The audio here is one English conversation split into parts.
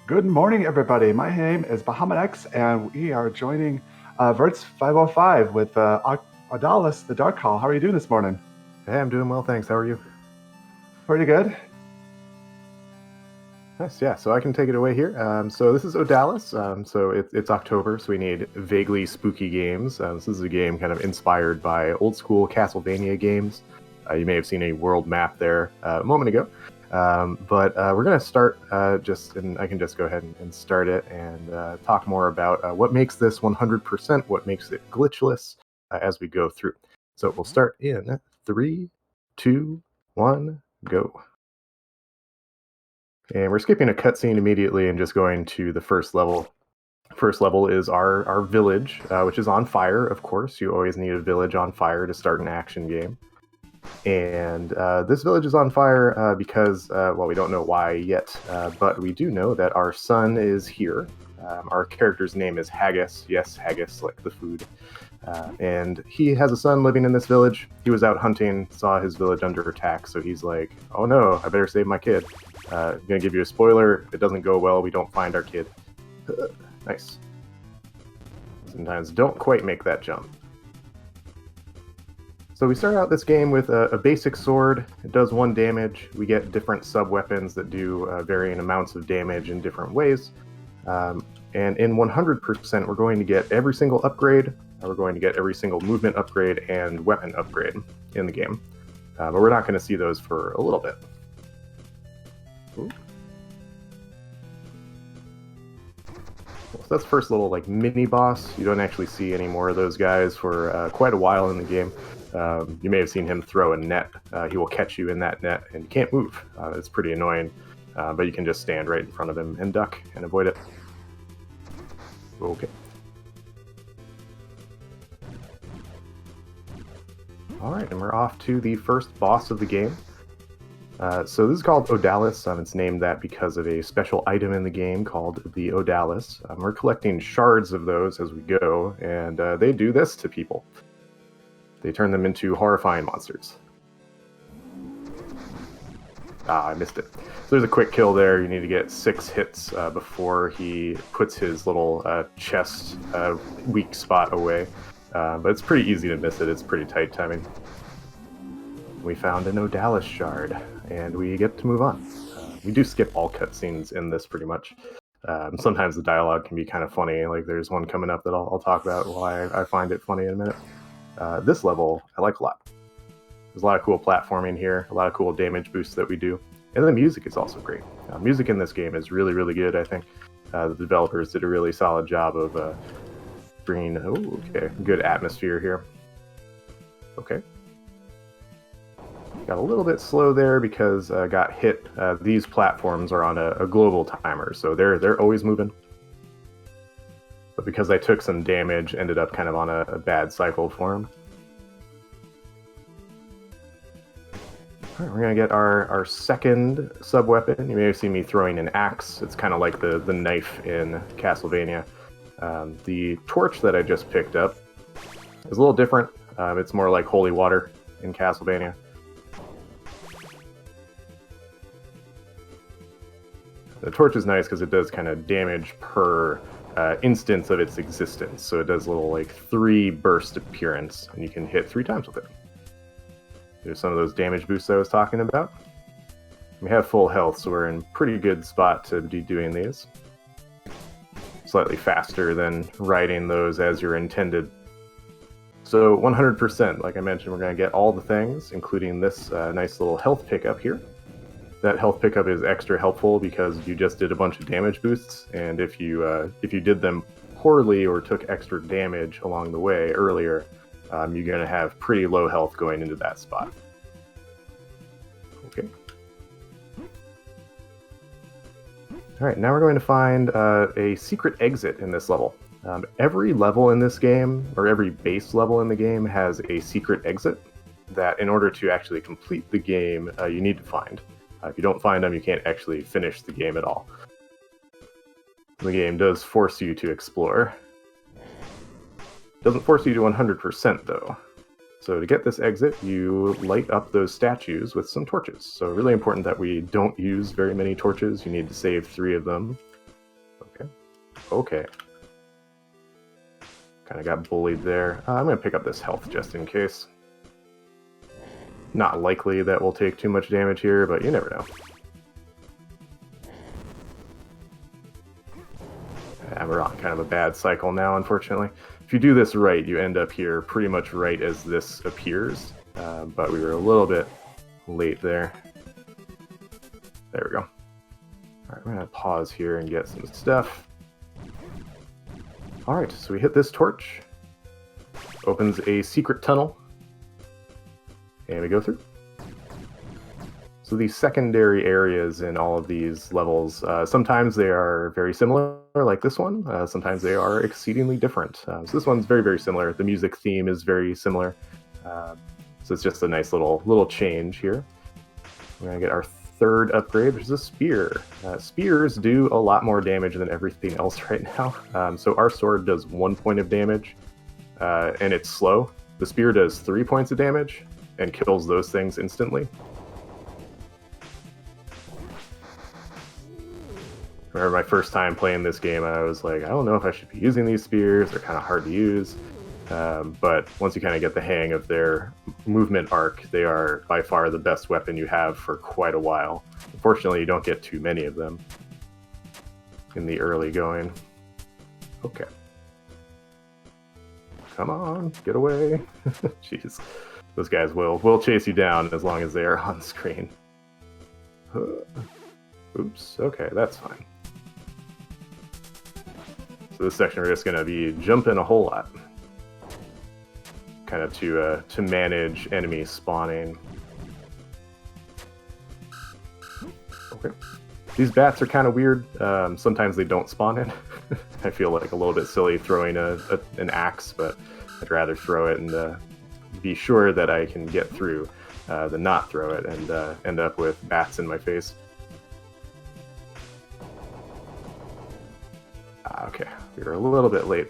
Good morning, everybody. My name is Bahamut X, and we are joining Vertz505 with Odallus, the Dark Hall. How are you doing this morning? Hey, I'm doing well, thanks. How are you? Pretty good. Nice, yeah. So I can take it away here. So this is Odallus. It's October, so we need vaguely spooky games. This is a game kind of inspired by old school Castlevania games. You may have seen a world map there a moment ago. But we're going to start and I can just go ahead and start it and talk more about what makes this 100%, what makes it glitchless as we go through. So we'll start in 3, 2, 1, go. And we're skipping a cutscene immediately and just going to the first level. First level is our village, which is on fire, of course. You always need a village on fire to start an action game. And this village is on fire because, well, we don't know why yet, but we do know that our son is here. Our character's name is Haggis. Yes, Haggis, like the food. And he has a son living in this village. He was out hunting, saw his village under attack, so he's like, oh no, I better save my kid. I'm going to give you a spoiler. If it doesn't go well, we don't find our kid. Nice. Sometimes don't quite make that jump. So we start out this game with a basic sword. It does 1 damage. We get different sub-weapons that do varying amounts of damage in different ways. And in 100%, we're going to get every single upgrade. We're going to get every single movement upgrade and weapon upgrade in the game. But we're not going to see those for a little bit. Ooh. So that's the first little mini boss. You don't actually see any more of those guys for quite a while in the game. You may have seen him throw a net. He will catch you in that net, and you can't move. It's pretty annoying, but you can just stand right in front of him and duck and avoid it. Okay. Alright, and we're off to the first boss of the game. So this is called Odallus. It's named that because of a special item in the game called the Odallus. We're collecting shards of those as we go, and they do this to people. They turn them into horrifying monsters. Ah, I missed it. So there's a quick kill there. You need to get 6 hits before he puts his little chest weak spot away. But it's pretty easy to miss it. It's pretty tight timing. We found an Odallus shard, and we get to move on. We do skip all cutscenes in this pretty much. Sometimes the dialogue can be kind of funny. Like there's one coming up that I'll talk about why I find it funny in a minute. This level, I like a lot. There's a lot of cool platforming here, a lot of cool damage boosts that we do. And the music is also great. Music in this game is really, really good, I think. The developers did a really solid job of bringing good atmosphere here. Okay. Got a little bit slow there because I got hit. These platforms are on a global timer, so they're always moving. But because I took some damage, ended up kind of on a bad cycle for him. All right, we're going to get our second sub-weapon. You may have seen me throwing an axe. It's kind of like the knife in Castlevania. The torch that I just picked up is a little different. It's more like holy water in Castlevania. The torch is nice because it does kind of damage per instance of its existence. So it does a little 3 burst appearance, and you can hit 3 times with it. There's some of those damage boosts I was talking about. We have full health, so we're in pretty good spot to be doing these. Slightly faster than riding those as you're intended. So 100%, like I mentioned, we're going to get all the things, including this nice little health pickup here. That health pickup is extra helpful because you just did a bunch of damage boosts, and if you did them poorly or took extra damage along the way earlier, you're going to have pretty low health going into that spot. Okay. Alright, now we're going to find a secret exit in this level. Every level in this game, or every base level in the game, has a secret exit that in order to actually complete the game, you need to find. If you don't find them, you can't actually finish the game at all. The game does force you to explore. It doesn't force you to 100% though. So to get this exit, you light up those statues with some torches. So really important that we don't use very many torches. You need to save 3 of them. Okay. Kind of got bullied there. I'm going to pick up this health just in case. Not likely that we'll take too much damage here, but you never know. Yeah, we're on kind of a bad cycle now, unfortunately. If you do this right, you end up here pretty much right as this appears, but we were a little bit late there. There we go. Alright, we're going to pause here and get some stuff. Alright, so we hit this torch. Opens a secret tunnel. And we go through. So these secondary areas in all of these levels, sometimes they are very similar, like this one. Sometimes they are exceedingly different. So this one's very, very similar. The music theme is very similar. So it's just a nice little change here. We're going to get our third upgrade, which is a spear. Spears do a lot more damage than everything else right now. So our sword does 1 point of damage, and it's slow. The spear does 3 points of damage and kills those things instantly. Remember my first time playing this game, I was like, I don't know if I should be using these spears. They're kind of hard to use. But once you kind of get the hang of their movement arc, they are by far the best weapon you have for quite a while. Unfortunately, you don't get too many of them in the early going. Okay. Come on, get away. Jeez. Those guys will chase you down as long as they are on screen. Oops, okay, that's fine. So this section we're just going to be jumping a whole lot. Kind of to manage enemy spawning. Okay. These bats are kind of weird. Sometimes they don't spawn in. I feel like a little bit silly throwing an axe, but I'd rather throw it and be sure that I can get through than not throw it and end up with bats in my face. Okay, we were a little bit late.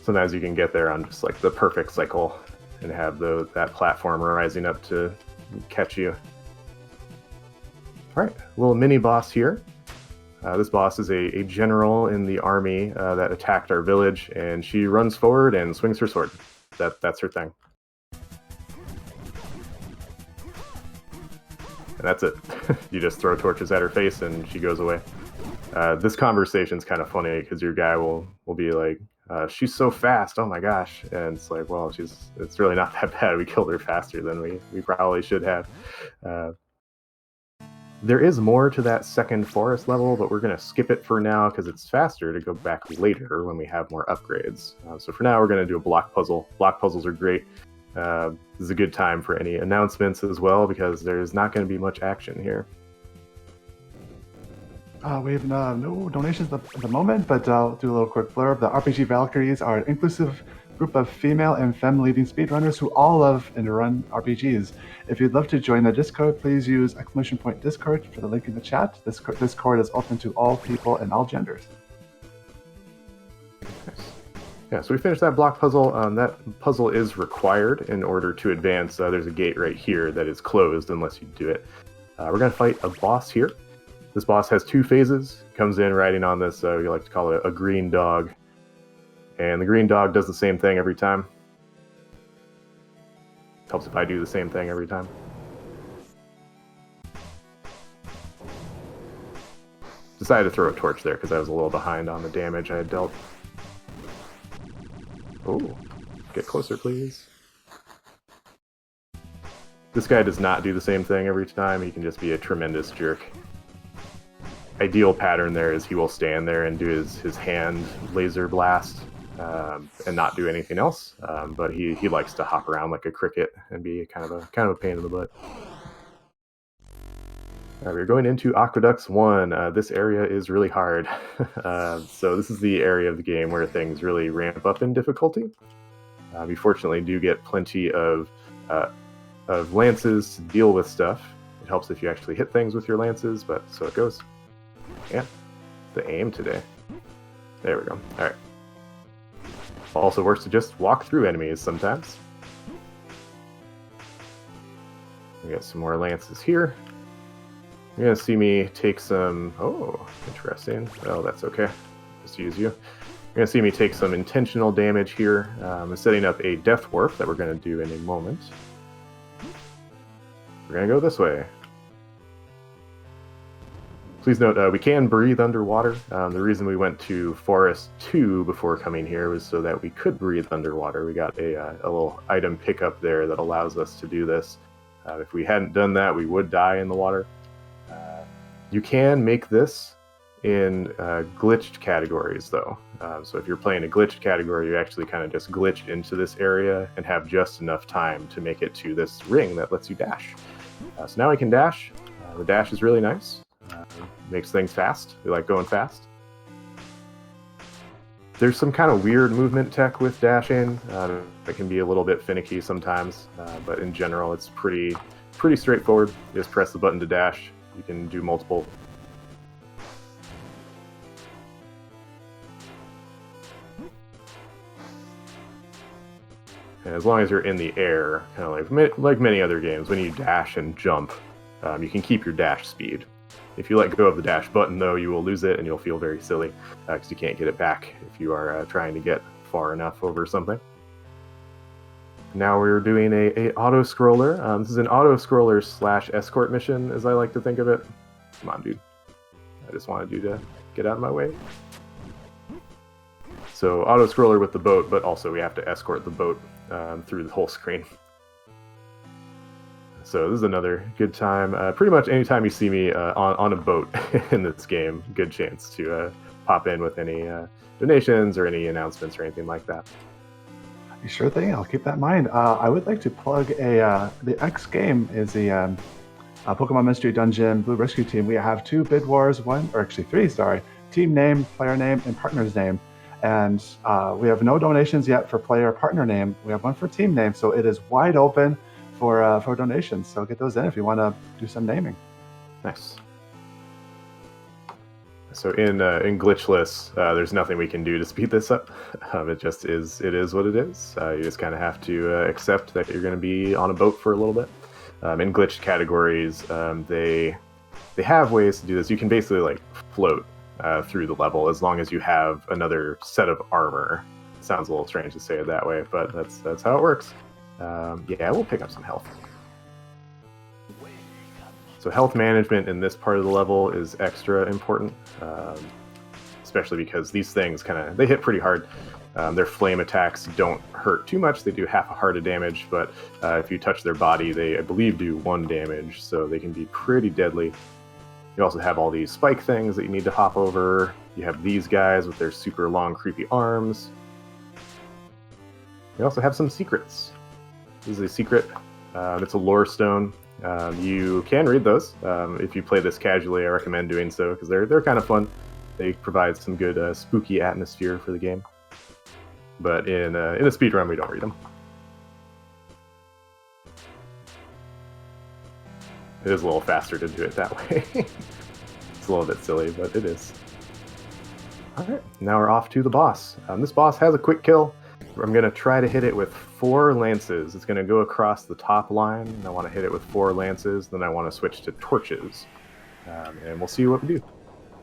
Sometimes you can get there on just like the perfect cycle and have that platform rising up to catch you. Alright, little mini boss here. This boss is a general in the army that attacked our village, and she runs forward and swings her sword. That's her thing. And that's it. You just throw torches at her face and she goes away. This conversation's kind of funny because your guy will be like, she's so fast, oh my gosh. And it's like, well, it's really not that bad. We killed her faster than we probably should have. There is more to that second forest level, but we're going to skip it for now because it's faster to go back later when we have more upgrades. So for now, we're going to do a block puzzle. Block puzzles are great. This is a good time for any announcements as well because there's not going to be much action here. We have no donations at the moment, but I'll do a little quick blurb. The RPG Valkyries are an inclusive group of female and femme-leading speedrunners who all love and run RPGs. If you'd love to join the Discord, please use !Discord for the link in the chat. This Discord is open to all people and all genders. Nice. Yeah, so we finished that block puzzle. That puzzle is required in order to advance. There's a gate right here that is closed unless you do it. We're going to fight a boss here. This boss has 2 phases. Comes in riding on this, we like to call it a green dog. And the green dog does the same thing every time. Helps if I do the same thing every time. Decided to throw a torch there because I was a little behind on the damage I had dealt. Oh, get closer, please. This guy does not do the same thing every time. He can just be a tremendous jerk. Ideal pattern there is he will stand there and do his hand laser blast and not do anything else. But he likes to hop around like a cricket and be kind of a pain in the butt. We're going into Aqueducts 1. This area is really hard. So this is the area of the game where things really ramp up in difficulty. We fortunately do get plenty of lances to deal with stuff. It helps if you actually hit things with your lances, but so it goes. Yeah, the aim today. There we go. Alright. Also works to just walk through enemies sometimes. We got some more lances here. You're gonna see me take some. Oh, interesting. Well, that's okay. Just use you. You're gonna see me take some intentional damage here. I'm setting up a Death Warp that we're gonna do in a moment. We're gonna go this way. Please note, we can breathe underwater. The reason we went to Forest 2 before coming here was so that we could breathe underwater. We got a little item pickup there that allows us to do this. If we hadn't done that, we would die in the water. You can make this in glitched categories, though. So if you're playing a glitched category, you actually kind of just glitch into this area and have just enough time to make it to this ring that lets you dash. So now I can dash. The dash is really nice. Makes things fast. We like going fast. There's some kind of weird movement tech with dashing. It can be a little bit finicky sometimes, but in general, it's pretty straightforward. You just press the button to dash. You can do multiple. And as long as you're in the air, kind of like many other games, when you dash and jump, you can keep your dash speed. If you let go of the dash button, though, you will lose it, and you'll feel very silly, because you can't get it back if you are trying to get far enough over something. Now we're doing a auto-scroller. This is an auto-scroller / escort mission, as I like to think of it. Come on, dude. I just wanted you to get out of my way. So auto-scroller with the boat, but also we have to escort the boat through the whole screen. So this is another good time. Pretty much anytime you see me on a boat in this game, good chance to pop in with any donations or any announcements or anything like that. Sure thing. I'll keep that in mind. I would like to plug the X game is the Pokemon Mystery Dungeon Blue Rescue Team. We have 2 bid wars, 3, sorry. Team name, player name, and partner's name. And we have no donations yet for player partner name. We have one for team name, so it is wide open for donations. So get those in if you want to do some naming. Nice. So in Glitchless, there's nothing we can do to speed this up. It just is. It is what it is. You just kind of have to accept that you're going to be on a boat for a little bit. In glitched categories, they have ways to do this. You can basically like float through the level as long as you have another set of armor. It sounds a little strange to say it that way, but that's how it works. Yeah, we'll pick up some health. So health management in this part of the level is extra important, especially because these things they hit pretty hard. Their flame attacks don't hurt too much. They do half a heart of damage, but if you touch their body, they, I believe, do 1 damage, so they can be pretty deadly. You also have all these spike things that you need to hop over. You have these guys with their super long, creepy arms. You also have some secrets. This is a secret. It's a lore stone. You can read those. If you play this casually, I recommend doing so because they're kind of fun. They provide some good spooky atmosphere for the game. But in a speedrun, we don't read them. It is a little faster to do it that way. It's a little bit silly, but it is. Alright, now we're off to the boss. This boss has a quick kill. I'm going to try to hit it with 4 lances. It's going to go across the top line, and I want to hit it with 4 lances, then I want to switch to torches. And we'll see what we do.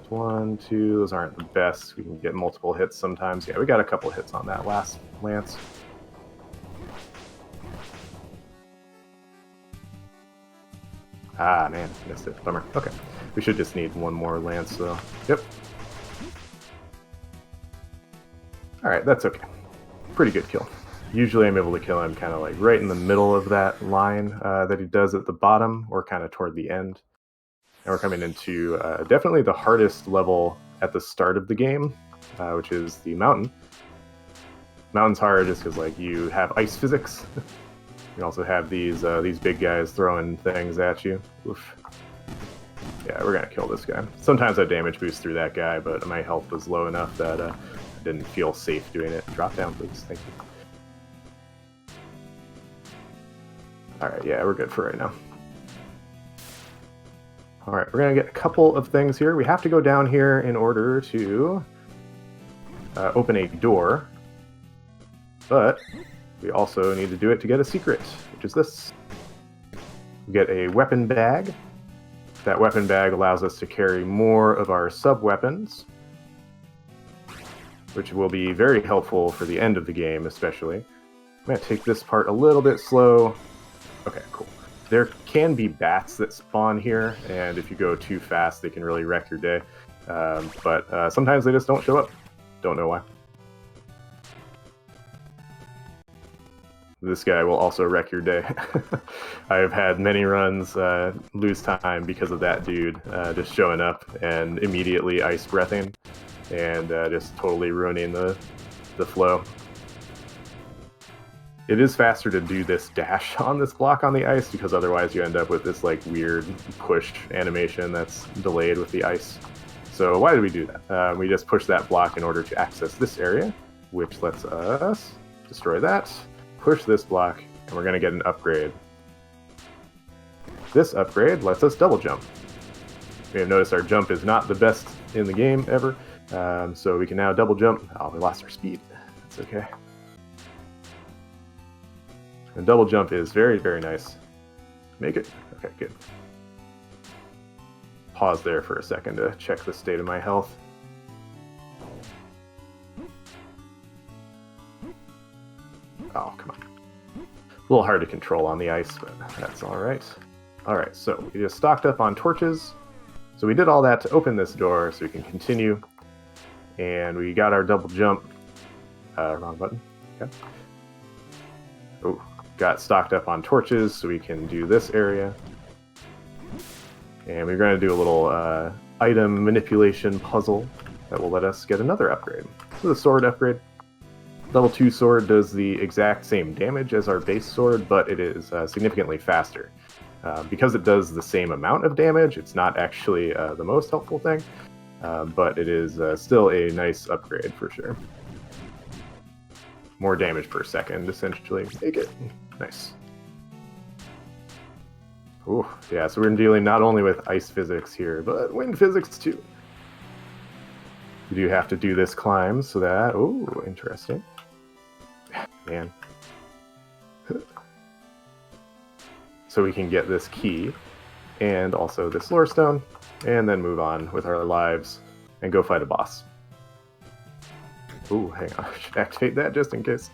1, 2, those aren't the best. We can get multiple hits sometimes. Yeah, we got a couple hits on that last lance. Ah, man, missed it. Bummer. Okay. We should just need 1 more lance, though. Yep. Alright, that's okay. Pretty good kill. Usually I'm able to kill him kind of like right in the middle of that line that he does at the bottom, or kind of toward the end. And we're coming into definitely the hardest level at the start of the game, which is the mountain. Mountain's hard just because like you have ice physics. You also have these big guys throwing things at you. Oof. Yeah, we're gonna kill this guy. Sometimes I damage boost through that guy, but my health was low enough that I didn't feel safe doing it. Drop down, please. Thank you. Alright, yeah, we're good for right now. Alright, we're gonna get a couple of things here. We have to go down here in order to open a door, but we also need to do it to get a secret, which is this. We get a weapon bag That weapon bag allows us to carry more of our sub-weapons, which will be very helpful for the end of the game, especially. I'm going to take this part a little bit slow. Okay, cool. There can be bats that spawn here, and if you go too fast, they can really wreck your day. But sometimes they just don't show up. Don't know why. This guy will also wreck your day. I have had many runs lose time because of that dude just showing up and immediately ice breathing and just totally ruining the flow. It is faster to do this dash on this block on the ice because otherwise you end up with this like weird push animation that's delayed with the ice. So why did we do that? We just push that block in order to access this area, which lets us destroy that. Push this block, and we're going to get an upgrade. This upgrade lets us double jump. We have noticed our jump is not the best in the game ever, so we can now double jump. Oh, we lost our speed. That's okay. And double jump is very, very nice. Make it? Okay, good. Pause there for a second to check the state of my health. Oh, come on. A little hard to control on the ice, but that's alright. Alright, so we just stocked up on torches. So we did all that to open this door so we can continue. And we got our double jump. Wrong button. Okay. Oh, got stocked up on torches so we can do this area. And we're going to do a little item manipulation puzzle that will let us get another upgrade. So the sword upgrade. Level 2 sword does the exact same damage as our base sword, but it is significantly faster. Because it does the same amount of damage, it's not actually the most helpful thing, but it is still a nice upgrade for sure. More damage per second, essentially. Make it nice. Ooh, yeah, so we're dealing not only with ice physics here, but wind physics too. We do have to do this climb so that... Ooh, interesting. Man. So we can get this key, and also this lore stone, and then move on with our lives, and go fight a boss. Ooh, hang on, I should activate that just in case.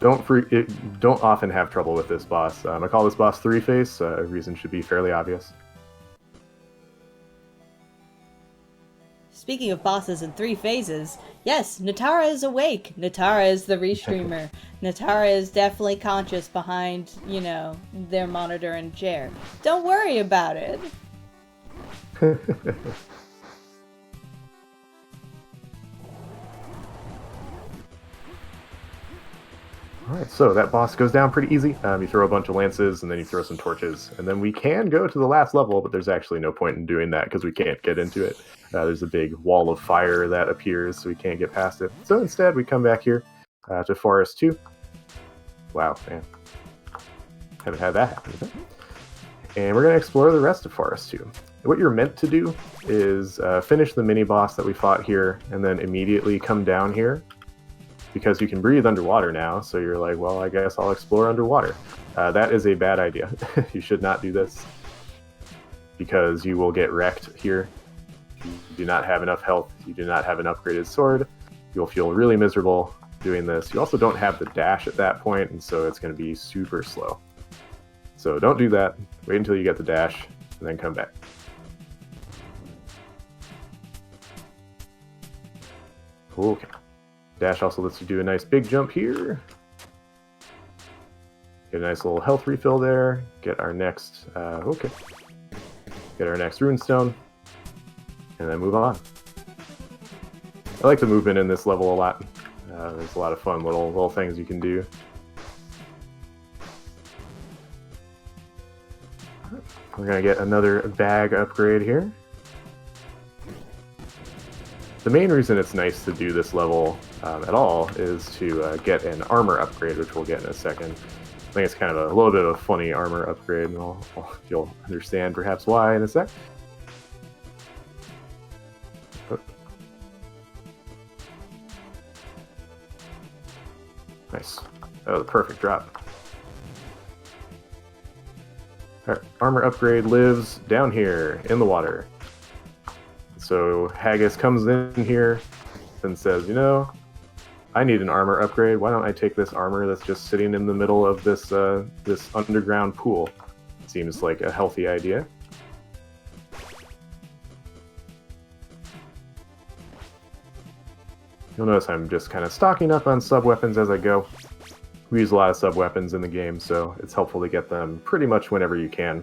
Don't often have trouble with this boss. I call this boss Three-Face, reason should be fairly obvious. Speaking of bosses in 3 phases, yes, Natara is awake. Natara is the restreamer. Natara is definitely conscious behind, you know, their monitor and chair. Don't worry about it. Alright, so that boss goes down pretty easy. You throw a bunch of lances, and then you throw some torches. And then we can go to the last level, but there's actually no point in doing that because we can't get into it. There's a big wall of fire that appears, so we can't get past it. So instead, we come back here to Forest 2. Wow, man. Haven't had that happen yet. And we're going to explore the rest of Forest 2. What you're meant to do is finish the mini-boss that we fought here, and then immediately come down here. Because you can breathe underwater now, so you're like, well, I guess I'll explore underwater. That is a bad idea. You should not do this. Because you will get wrecked here. You do not have enough health. You do not have an upgraded sword. You'll feel really miserable doing this. You also don't have the dash at that point, and so it's going to be super slow. So don't do that. Wait until you get the dash, and then come back. Okay. Dash also lets you do a nice big jump here. Get a nice little health refill there. Get our next, Get our next runestone. And then move on. I like the movement in this level a lot. There's a lot of fun little things you can do. We're gonna get another bag upgrade here. The main reason it's nice to do this level at all is to get an armor upgrade, which we'll get in a second. I think it's kind of a little bit of a funny armor upgrade, and you'll understand perhaps why in a sec. Oh. Nice. That was a perfect drop. Alright, armor upgrade lives down here in the water. So Haggis comes in here and says, you know, I need an armor upgrade. Why don't I take this armor that's just sitting in the middle of this this underground pool? Seems like a healthy idea. You'll notice I'm just kind of stocking up on sub-weapons as I go. We use a lot of sub-weapons in the game, so it's helpful to get them pretty much whenever you can.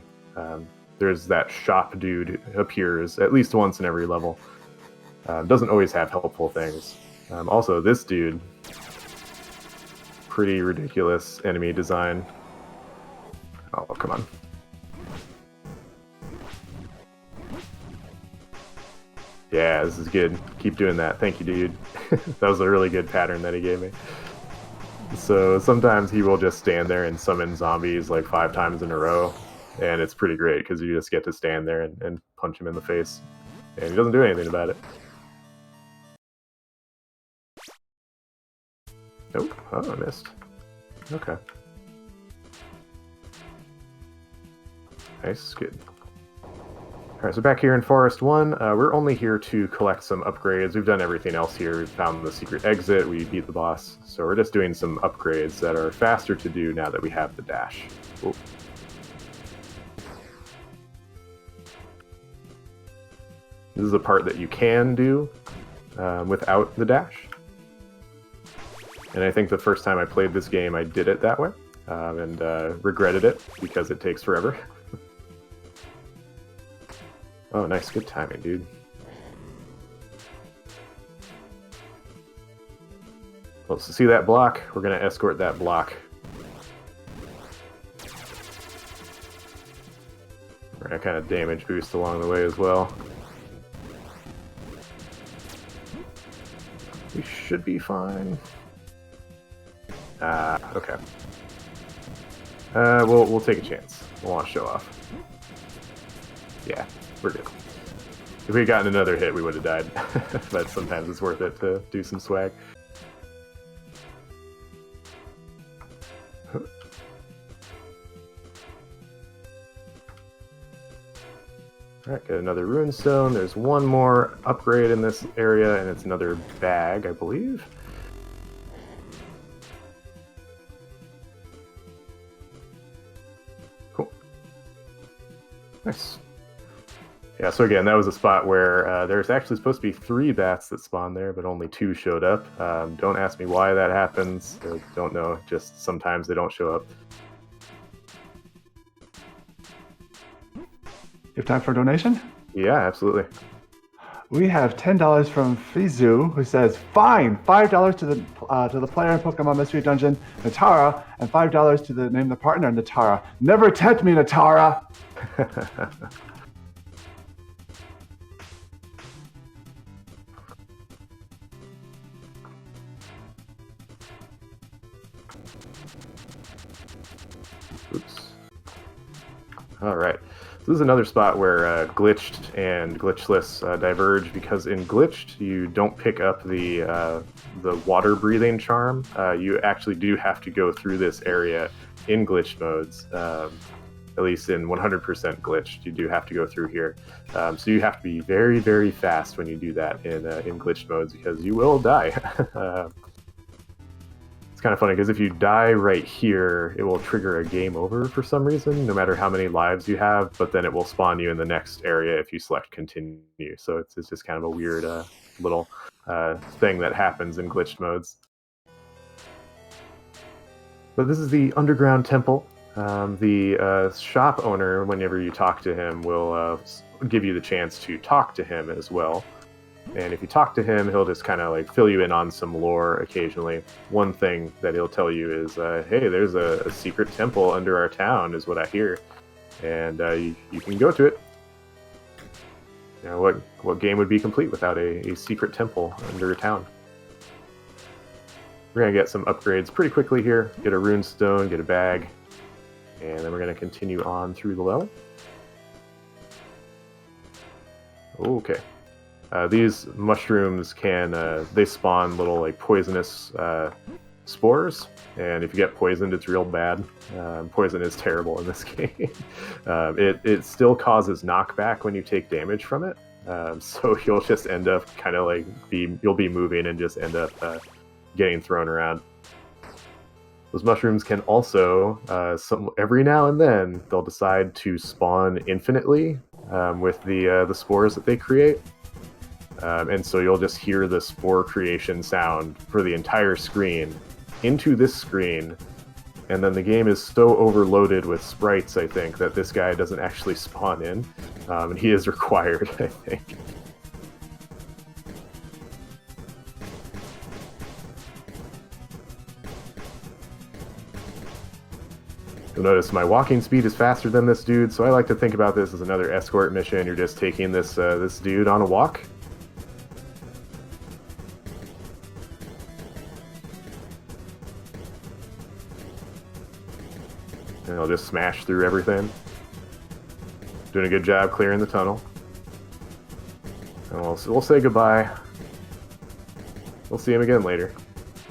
There's that shop dude who appears at least once in every level. Doesn't always have helpful things. Also, this dude, pretty ridiculous enemy design. Oh, come on. Yeah, this is good. Keep doing that. Thank you, dude. That was a really good pattern that he gave me. So sometimes he will just stand there and summon zombies like 5 times in a row. And it's pretty great because you just get to stand there and punch him in the face. And he doesn't do anything about it. Nope. Oh, I missed. Okay. Nice. Good. Alright, so back here in Forest 1, we're only here to collect some upgrades. We've done everything else here. We've found the secret exit, we beat the boss. So we're just doing some upgrades that are faster to do now that we have the dash. Ooh. This is a part that you can do without the dash. And I think the first time I played this game, I did it that way. And regretted it because it takes forever. Oh, nice. Good timing, dude. Well, so see that block? We're going to escort that block. We're going to kind of damage boost along the way as well. We should be fine. Okay. We'll take a chance. We'll want to show off. Yeah. We're good. If we had gotten another hit, we would have died. But sometimes it's worth it to do some swag. Alright, got another rune stone. There's one more upgrade in this area, and it's another bag, I believe. Cool. Nice. Yeah, so again, that was a spot where there's actually supposed to be 3 bats that spawned there, but only 2 showed up. Don't ask me why that happens. I don't know, just sometimes they don't show up. You have time for a donation? Yeah, absolutely. We have $10 from Fizu, who says, "Fine, $5 to the player in Pokemon Mystery Dungeon, Natara, and $5 to the name the partner, Natara. Never tempt me, Natara." Oops. All right. This is another spot where Glitched and Glitchless diverge, because in Glitched you don't pick up the water breathing charm. You actually do have to go through this area in Glitched modes. At least in 100% Glitched, you do have to go through here. So you have to be very, very fast when you do that in Glitched modes, because you will die. It's kind of funny because if you die right here, it will trigger a game over for some reason, no matter how many lives you have, but then it will spawn you in the next area if you select continue. So it's just kind of a weird little thing that happens in glitched modes. But this is the underground temple. The shop owner, whenever you talk to him, will give you the chance to talk to him as well. And if you talk to him, he'll just kind of like fill you in on some lore occasionally. One thing that he'll tell you is, hey, there's a secret temple under our town, is what I hear. And you can go to it. You know, what game would be complete without a secret temple under a town? We're going to get some upgrades pretty quickly here. Get a rune stone, get a bag. And then we're going to continue on through the level. Okay. These mushrooms can, they spawn little like poisonous spores, and if you get poisoned, it's real bad. Poison is terrible in this game. It still causes knockback when you take damage from it, so you'll just end up kind of like you'll be moving and just end up getting thrown around. Those mushrooms can also, every now and then, they'll decide to spawn infinitely with the spores that they create. And so you'll just hear the spore creation sound for the entire screen into this screen, and then the game is so overloaded with sprites, I think, that this guy doesn't actually spawn in, and he is required, I think. You'll notice my walking speed is faster than this dude, so I like to think about this as another escort mission. You're just taking this this dude on a walk. And he'll just smash through everything. Doing a good job clearing the tunnel. And we'll say goodbye. We'll see him again later.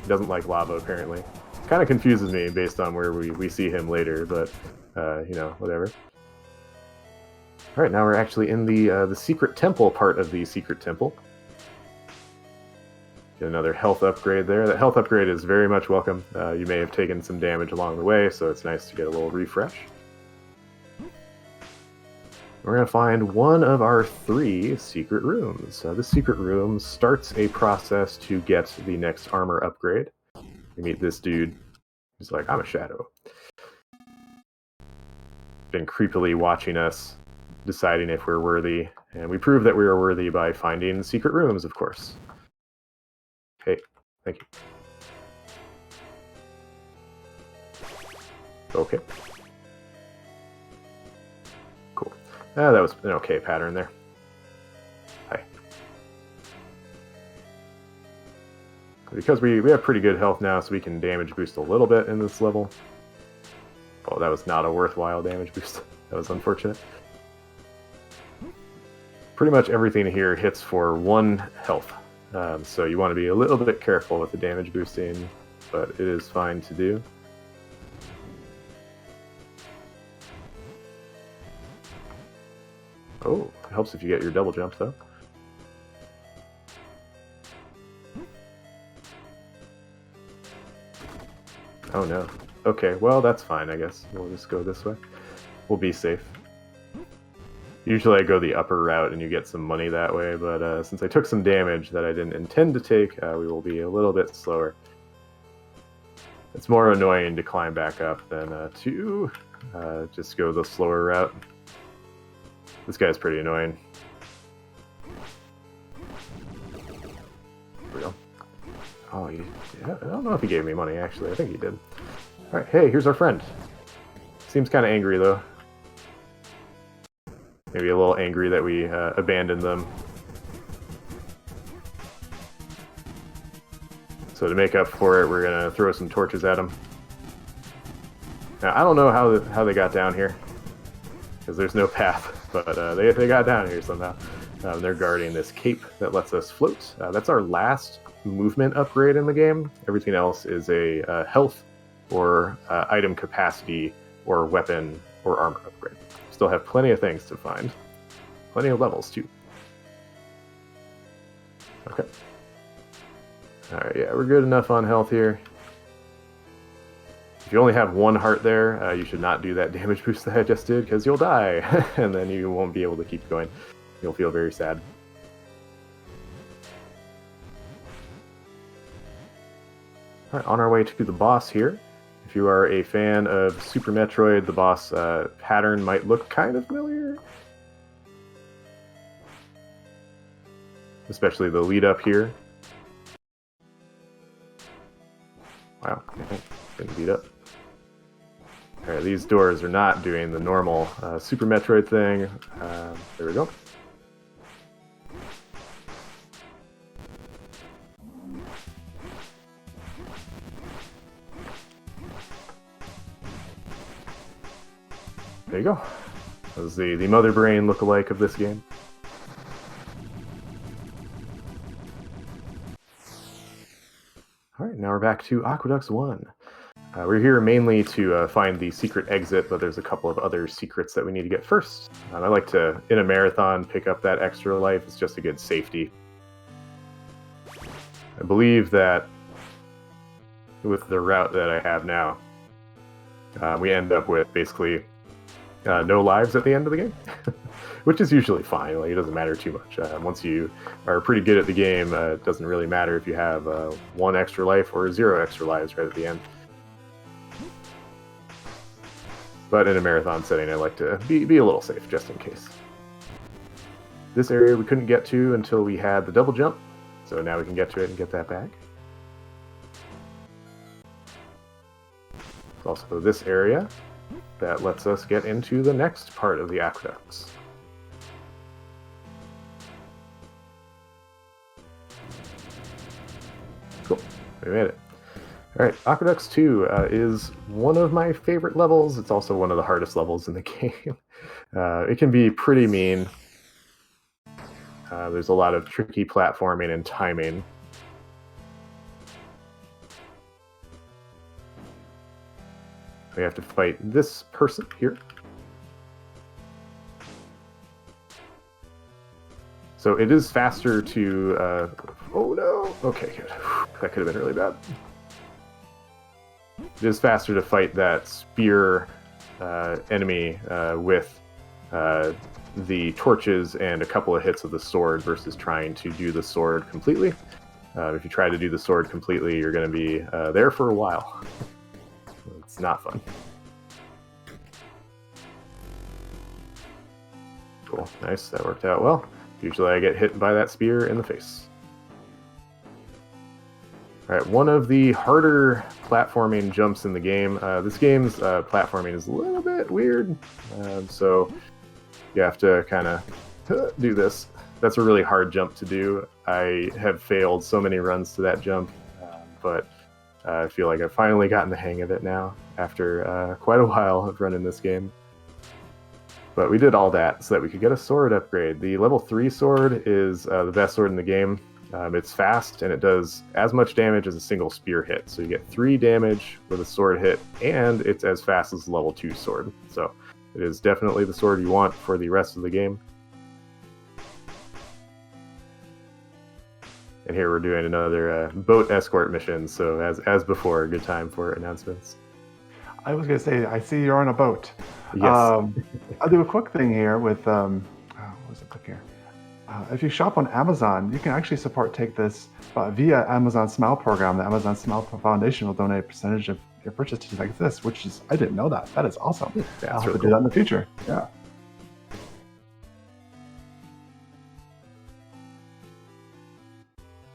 He doesn't like lava, apparently. Kind of confuses me based on where we see him later, but you know, whatever. All right, now we're actually in the secret temple part of the secret temple. Get another health upgrade there. That health upgrade is very much welcome. You may have taken some damage along the way, so it's nice to get a little refresh. We're going to find one of our 3 secret rooms. This secret room starts a process to get the next armor upgrade. We meet this dude. He's like, I'm a shadow. Been creepily watching us, deciding if we're worthy. And we prove that we are worthy by finding secret rooms, of course. Hey, thank you. Okay. Cool. That was an okay pattern there. Hi. Because we have pretty good health now, so we can damage boost a little bit in this level. Oh, that was not a worthwhile damage boost. That was unfortunate. Pretty much everything here hits for 1 health. So you want to be a little bit careful with the damage boosting, but it is fine to do. Oh, it helps if you get your double jump, though. Oh no. Okay, well, that's fine, I guess. We'll just go this way. We'll be safe. Usually I go the upper route and you get some money that way, but since I took some damage that I didn't intend to take, we will be a little bit slower. It's more annoying to climb back up than to just go the slower route. This guy's pretty annoying. There we go. Oh, yeah, I don't know if he gave me money, actually. I think he did. Alright, hey, here's our friend. Seems kind of angry, though. Maybe a little angry that we abandoned them. So to make up for it, we're going to throw some torches at them. Now, I don't know how they got down here, because there's no path, but they got down here somehow. They're guarding this cape that lets us float. That's our last movement upgrade in the game. Everything else is a health or item capacity or weapon or armor upgrade. Still have plenty of things to find. Plenty of levels, too. Okay. Alright, yeah, we're good enough on health here. If you only have 1 heart there, you should not do that damage boost that I just did, because you'll die, and then you won't be able to keep going. You'll feel very sad. Alright, on our way to the boss here. If you are a fan of Super Metroid, the boss pattern might look kind of familiar. Especially the lead up here. Wow, didn't beat up. Alright, these doors are not doing the normal Super Metroid thing. There we go. There you go. That was the Mother Brain look-alike of this game. All right, now we're back to Aqueducts 1. We're here mainly to find the secret exit, but there's a couple of other secrets that we need to get first. I like to, in a marathon, pick up that extra life. It's just a good safety. I believe that with the route that I have now, we end up with basically no lives at the end of the game, which is usually fine. Like, it doesn't matter too much. Once you are pretty good at the game, it doesn't really matter if you have 1 extra life or 0 extra lives right at the end. But in a marathon setting, I like to be a little safe, just in case. This area we couldn't get to until we had the double jump, so now we can get to it and get that back. There's also this area that lets us get into the next part of the aqueducts. Cool, we made it. Alright, Aqueducts 2 is one of my favorite levels. It's also one of the hardest levels in the game. It can be pretty mean. There's a lot of tricky platforming and timing. We have to fight this person here. So it is faster to... oh no! Okay, good. That could have been really bad. It is faster to fight that spear enemy with the torches and a couple of hits of the sword versus trying to do the sword completely. If you try to do the sword completely, you're going to be there for a while. It's not fun. Cool, nice, that worked out well. Usually I get hit by that spear in the face. Alright, one of the harder platforming jumps in the game. This game's platforming is a little bit weird, so you have to kind of do this. That's a really hard jump to do. I have failed so many runs to that jump, but I feel like I've finally gotten the hang of it now, after quite a while of running this game. But we did all that so that we could get a sword upgrade. The level 3 sword is the best sword in the game. It's fast, and it does as much damage as a single spear hit. So you get 3 damage with a sword hit, and it's as fast as the level 2 sword. So it is definitely the sword you want for the rest of the game. And here we're doing another boat escort mission, so as before, a good time for announcements. I was going to say, I see you're on a boat. Yes. I'll do a quick thing here with, what was it click here? If you shop on Amazon, you can actually support Take This via Amazon Smile program. The Amazon Smile Foundation will donate a percentage of your purchase to Take This, which is, I didn't know that. That is awesome. That's I'll have really to do that in the future. Yeah.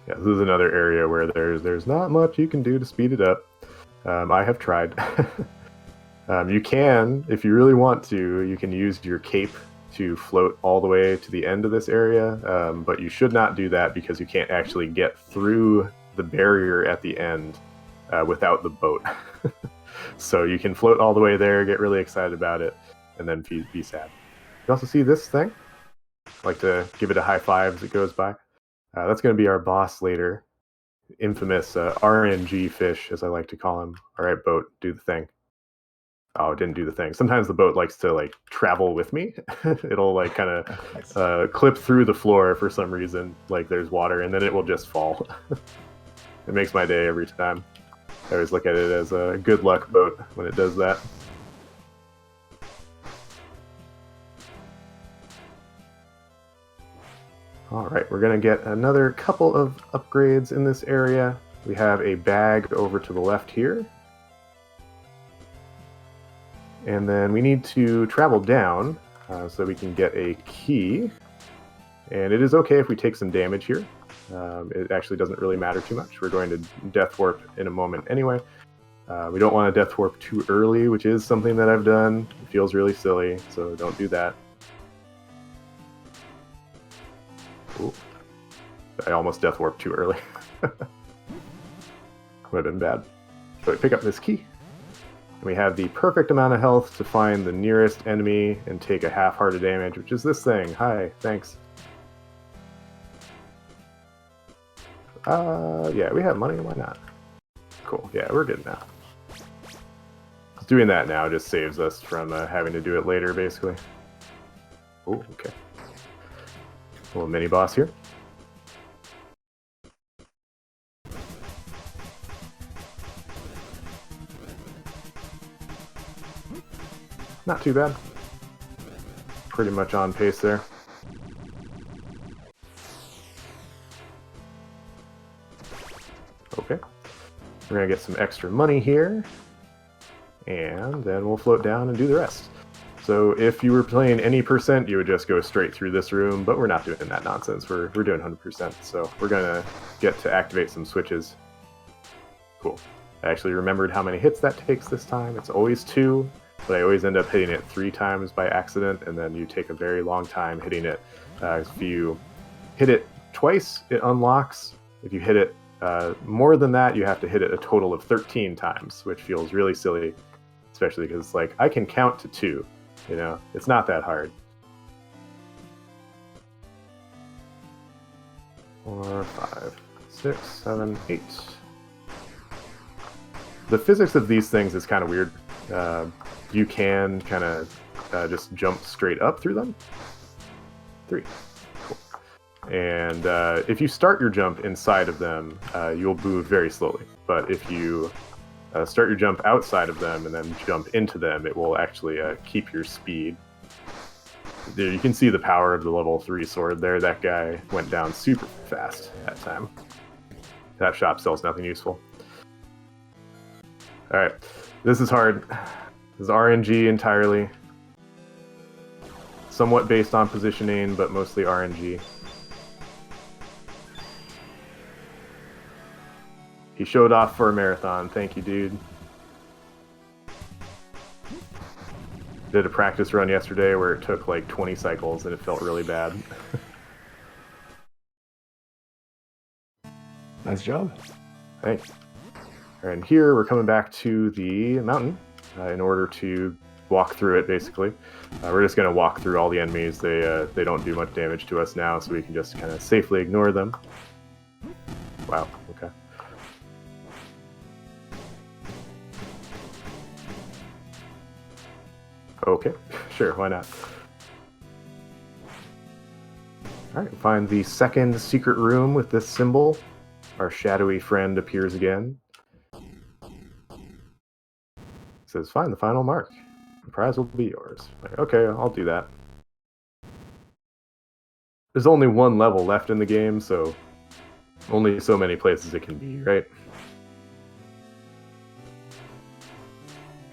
Yeah, this is another area where there's not much you can do to speed it up. I have tried. You can, if you really want to, you can use your cape to float all the way to the end of this area, but you should not do that because you can't actually get through the barrier at the end without the boat. So you can float all the way there, get really excited about it, and then be sad. You also see this thing? I like to give it a high five as it goes by. That's going to be our boss later. Infamous RNG fish, as I like to call him. All right, boat, do the thing. Oh, it didn't do the thing. Sometimes the boat likes to travel with me. It'll kind of clip through the floor for some reason, like there's water, and then it will just fall. It makes my day every time. I always look at it as a good luck boat when it does that. Alright, we're going to get another couple of upgrades in this area. We have a bag over to the left here. And then we need to travel down so we can get a key. And it is okay if we take some damage here. It actually doesn't really matter too much. We're going to Death Warp in a moment anyway. We don't want to Death Warp too early, which is something that I've done. It feels really silly, so don't do that. Ooh. I almost Death Warped too early. Would have been bad. So we pick up this key. And we have the perfect amount of health to find the nearest enemy and take a half heart of damage, which is this thing. Hi, thanks. Yeah, we have money, why not? Cool. Yeah, we're good now. Doing that now just saves us from having to do it later, basically. Oh, okay. Little mini boss here. Not too bad. Pretty much on pace there. Okay. We're gonna get some extra money here. And then we'll float down and do the rest. So if you were playing any percent, you would just go straight through this room, but we're not doing that nonsense. We're doing 100%, so we're gonna get to activate some switches. Cool. I actually remembered how many hits that takes this time. It's always 2, but I always end up hitting it 3 times by accident, and then you take a very long time hitting it. If you hit it twice, it unlocks. If you hit it more than that, you have to hit it a total of 13 times, which feels really silly. Especially because, like, I can count to 2, you know? It's not that hard. 4, 5, 6, 7, 8. The physics of these things is kind of weird. You can kind of just jump straight up through them. 3. Cool. And if you start your jump inside of them, you'll move very slowly. But if you start your jump outside of them and then jump into them, it will actually keep your speed. There, you can see the power of the level 3 sword there. That guy went down super fast that time. That shop sells nothing useful. Alright, this is hard. This is RNG entirely. Somewhat based on positioning, but mostly RNG. He showed off for a marathon. Thank you, dude. Did a practice run yesterday where it took like 20 cycles and it felt really bad. Nice job. Thanks. And here we're coming back to the mountain in order to walk through it, basically. We're just going to walk through all the enemies. They don't do much damage to us now, so we can just kind of safely ignore them. Wow, okay. Okay, sure, why not? Alright, find the second secret room with this symbol. Our shadowy friend appears again. It says, find the final mark. The prize will be yours. Like, okay, I'll do that. There's only one level left in the game, so only so many places it can be, right?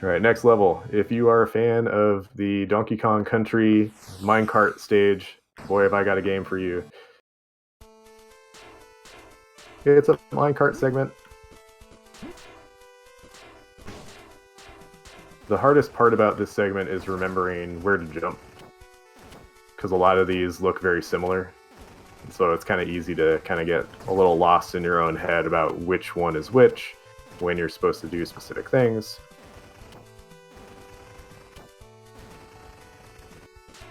Alright, next level. If you are a fan of the Donkey Kong Country minecart stage, boy, have I got a game for you. It's a minecart segment. The hardest part about this segment is remembering where to jump, because a lot of these look very similar. So it's kind of easy to kind of get a little lost in your own head about which one is which, when you're supposed to do specific things.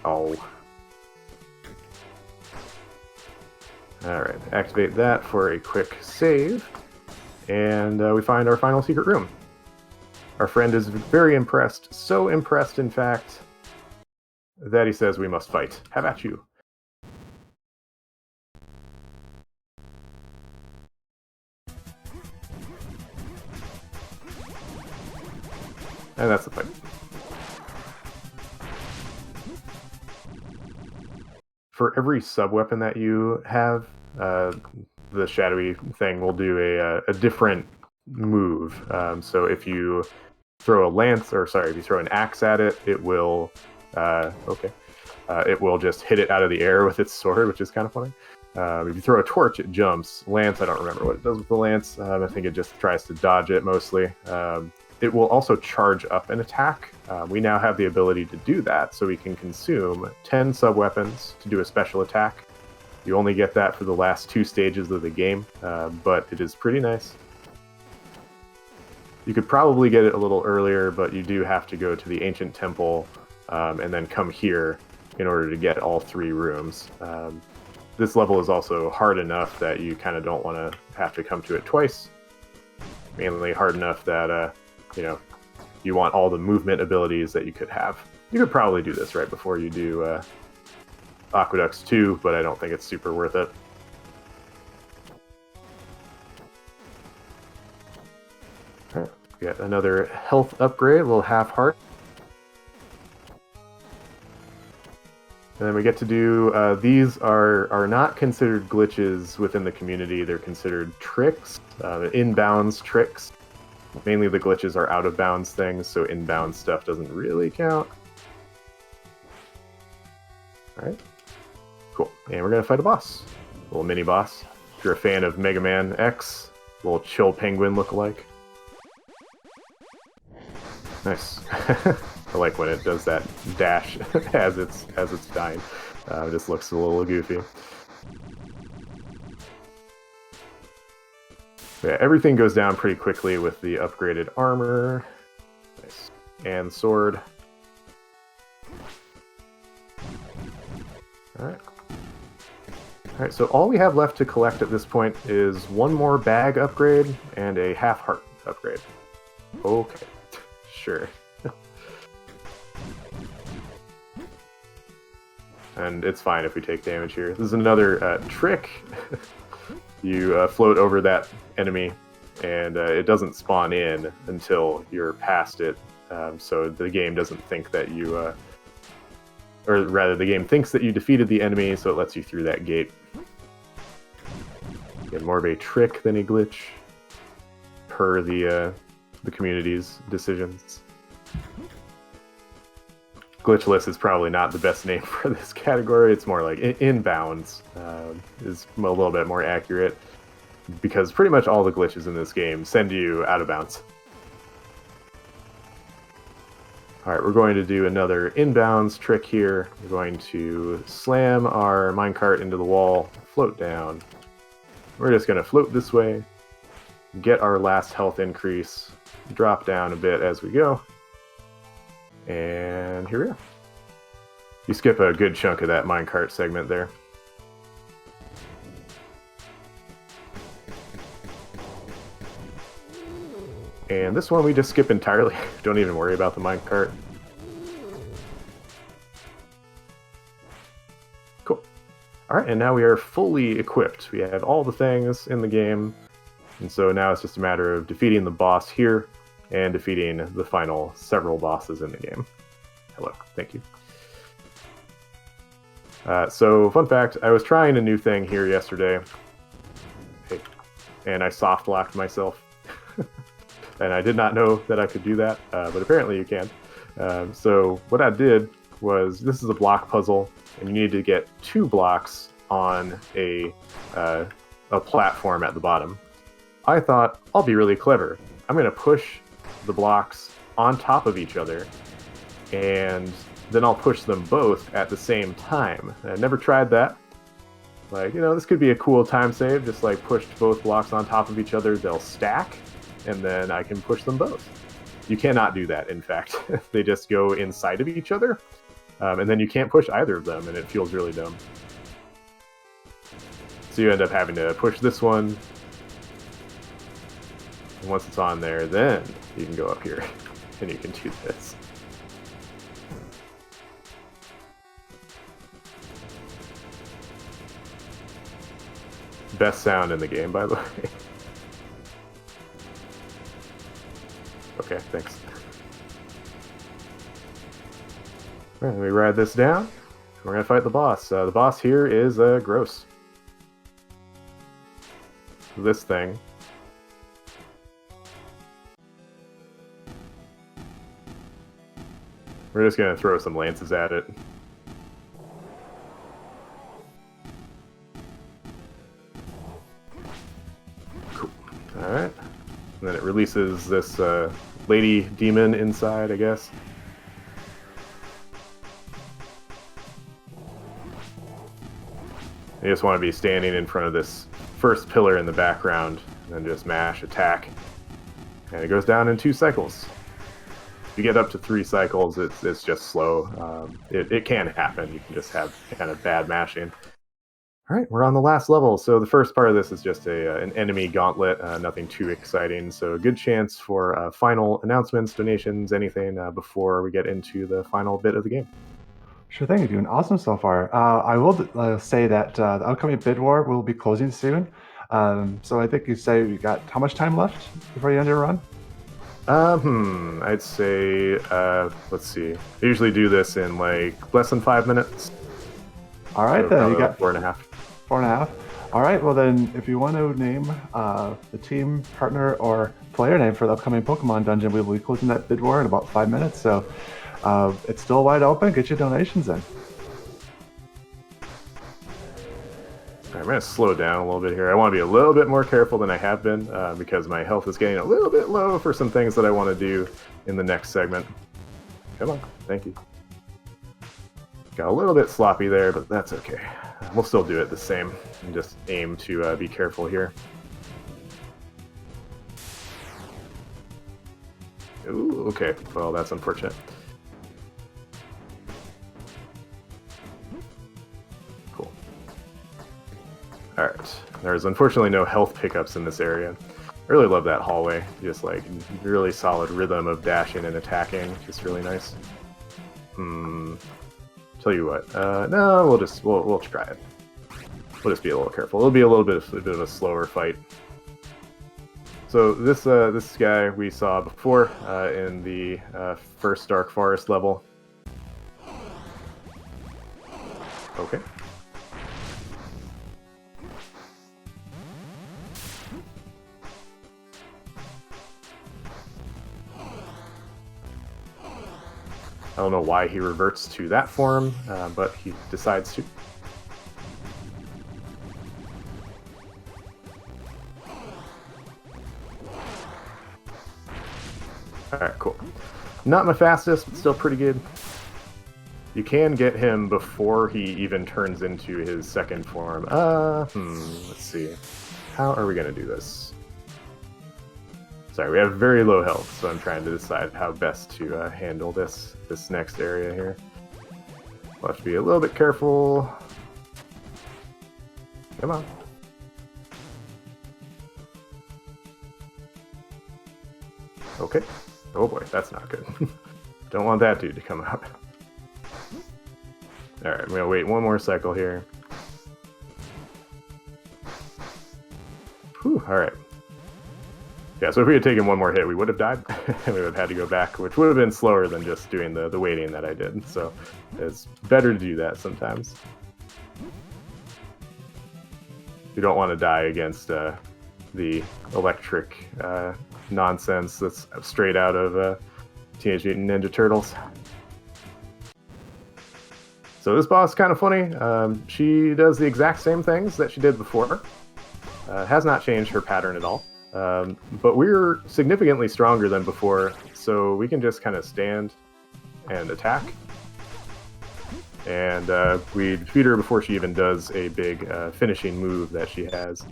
Oh. Alright, activate that for a quick save. And we find our final secret room. Our friend is very impressed, so impressed in fact, that he says we must fight. How about you? And that's the fight. For every sub-weapon that you have, the shadowy thing will do a different move. So if you throw a lance, or sorry, if you throw an axe at it, it will, it will just hit it out of the air with its sword, which is kind of funny. If you throw a torch, it jumps. Lance, I don't remember what it does with the lance. I think it just tries to dodge it mostly. It will also charge up an attack. We now have the ability to do that, so we can consume 10 sub-weapons to do a special attack. You only get that for the last 2 stages of the game, but it is pretty nice. You could probably get it a little earlier, but you do have to go to the ancient temple and then come here in order to get all 3 rooms. This level is also hard enough that you kind of don't want to have to come to it twice. mainly hard enough that, you know, you want all the movement abilities that you could have. You could probably do this right before you do Aqueducts 2, but I don't think it's super worth it. Alright, we got another health upgrade, a little half heart. And then we get to do, these are not considered glitches within the community, they're considered tricks, inbounds tricks. Mainly the glitches are out of bounds things, so inbound stuff doesn't really count. Alright, cool. And we're going to fight a boss, a little mini boss. If you're a fan of Mega Man X, little chill penguin lookalike. Nice. I like when it does that dash as it's dying. It just looks a little goofy. Yeah, everything goes down pretty quickly with the upgraded armor. Nice. And sword. Alright. Alright, so all we have left to collect at this point is one more bag upgrade and a half heart upgrade. Okay. Sure. And it's fine if we take damage here. This is another trick. You float over that enemy, and it doesn't spawn in until you're past it. So the game doesn't think that you... or rather, the game thinks that you defeated the enemy, so it lets you through that gate. Again, more of a trick than a glitch, per the community's decisions. Glitchless is probably not the best name for this category. It's more like inbounds is a little bit more accurate, because pretty much all the glitches in this game send you out of bounds. Alright, we're going to do another inbounds trick here. We're going to slam our minecart into the wall, float down. We're just going to float this way, get our last health increase, drop down a bit as we go. And here we are. You skip a good chunk of that minecart segment there. And this one we just skip entirely. Don't even worry about the minecart. Cool. Alright, and now we are fully equipped. We have all the things in the game. And so now it's just a matter of defeating the boss here and defeating the final several bosses in the game. Hello, thank you. So, fun fact, I was trying a new thing here yesterday. Hey, and I soft-locked myself. And I did not know that I could do that, but apparently you can. So what I did was, this is a block puzzle, and you need to get 2 blocks on a platform at the bottom. I thought, I'll be really clever. I'm going to push the blocks on top of each other, and then I'll push them both at the same time. I never tried that. Like, you know, this could be a cool time save, just like push both blocks on top of each other, they'll stack, and then I can push them both. You cannot do that, in fact. They just go inside of each other, and then you can't push either of them, and it feels really dumb. So you end up having to push this one, and once it's on there, then you can go up here, and you can do this. Best sound in the game, by the way. Okay, thanks. Alright, we ride this down. We're gonna fight the boss. The boss here is gross. This thing. We're just gonna throw some lances at it. Cool. Alright. And then it releases this lady demon inside, I guess. You just want to be standing in front of this first pillar in the background, and then just mash attack. And it goes down in 2 cycles. If you get up to 3 cycles, it's just slow. It can happen. You can just have kind of bad mashing. All right, we're on the last level. So the first part of this is just an enemy gauntlet, nothing too exciting. So a good chance for final announcements, donations, anything before we get into the final bit of the game. Sure thing, you're doing awesome so far. I will say that the upcoming bid war will be closing soon. So I think you say you got how much time left before you end your run? I'd say, let's see. I usually do this in like less than 5 minutes. All right, So then you got 4.5. 4.5. All right, well then, if you want to name the team, partner, or player name for the upcoming Pokemon dungeon, we will be closing that bid war in about 5 minutes. So it's still wide open. Get your donations in. All right, I'm going to slow down a little bit here. I want to be a little bit more careful than I have been because my health is getting a little bit low for some things that I want to do in the next segment. Come on, thank you. Got a little bit sloppy there, but that's okay. We'll still do it the same and just aim to be careful here. Ooh, okay. Well, that's unfortunate. Cool. Alright. There's unfortunately no health pickups in this area. I really love that hallway. Just like really solid rhythm of dashing and attacking. Just really nice. Tell you what, no, we'll try it. We'll just be a little careful. It'll be a bit of a slower fight. So this guy we saw before in the first Dark Forest level. Okay. I don't know why he reverts to that form, but he decides to. Alright, cool. Not my fastest, but still pretty good. You can get him before he even turns into his second form. Let's see. How are we going to do this? Sorry, we have very low health, so I'm trying to decide how best to handle this next area here. We'll have to be a little bit careful. Come on. Okay. Oh boy, that's not good. Don't want that dude to come out. Alright, I'm gonna wait one more cycle here. Whew, alright. Yeah, so if we had taken one more hit, we would have died. We would have had to go back, which would have been slower than just doing the waiting that I did. So it's better to do that sometimes. You don't want to die against the electric nonsense that's straight out of Teenage Mutant Ninja Turtles. So this boss is kind of funny. She does the exact same things that she did before. Has not changed her pattern at all. But we're significantly stronger than before, so we can just kind of stand and attack. And we defeat her before she even does a big finishing move that she has.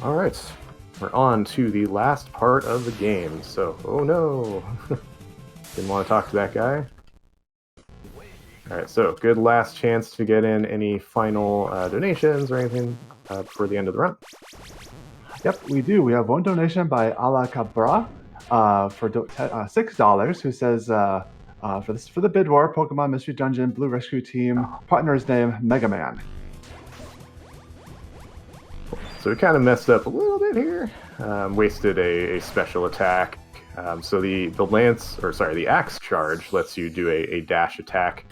Alright, we're on to the last part of the game, so, oh no! Didn't want to talk to that guy. Alright, so good last chance to get in any final donations or anything before the end of the run. Yep, we do. We have one donation by Ala Cabra for $6, who says for the bid war, Pokemon Mystery Dungeon Blue Rescue Team, partner's name Mega Man. So we kind of messed up a little bit here. Wasted a special attack. So the axe charge lets you do a dash attack.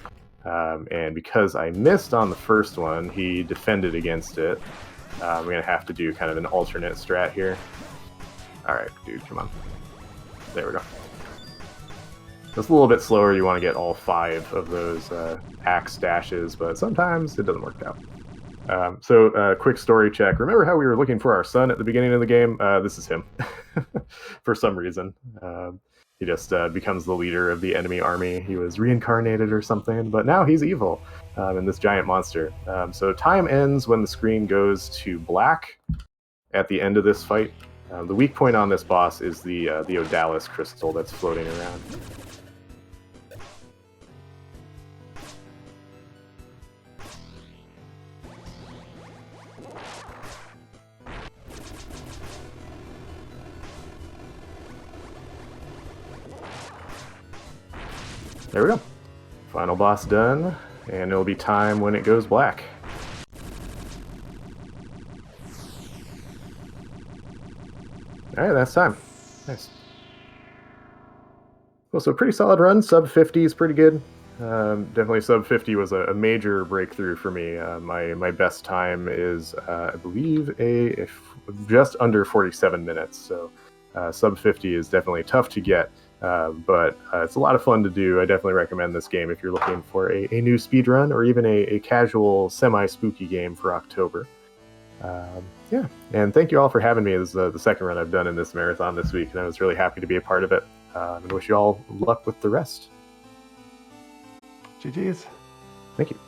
And because I missed on the first one, he defended against it. We're going to have to do kind of an alternate strat here. Alright, dude, come on. There we go. It's a little bit slower. You want to get all 5 of those axe dashes, but sometimes it doesn't work out. So quick story check. Remember how we were looking for our son at the beginning of the game? This is him. For some reason. He just becomes the leader of the enemy army. He was reincarnated or something, but now he's evil and this giant monster. So time ends when the screen goes to black at the end of this fight. The weak point on this boss is the Odallus crystal that's floating around. There we go. Final boss done, and it'll be time when it goes black. Alright, that's time. Nice. Well, so pretty solid run. Sub 50 is pretty good. Definitely sub 50 was a major breakthrough for me. My best time is, I believe, just under 47 minutes. So sub 50 is definitely tough to get, but it's a lot of fun to do. I definitely recommend this game if you're looking for a new speedrun or even a casual, semi-spooky game for October. Yeah, and thank you all for having me. This is the second run I've done in this marathon this week, and I was really happy to be a part of it. And wish you all luck with the rest. GG's. Thank you.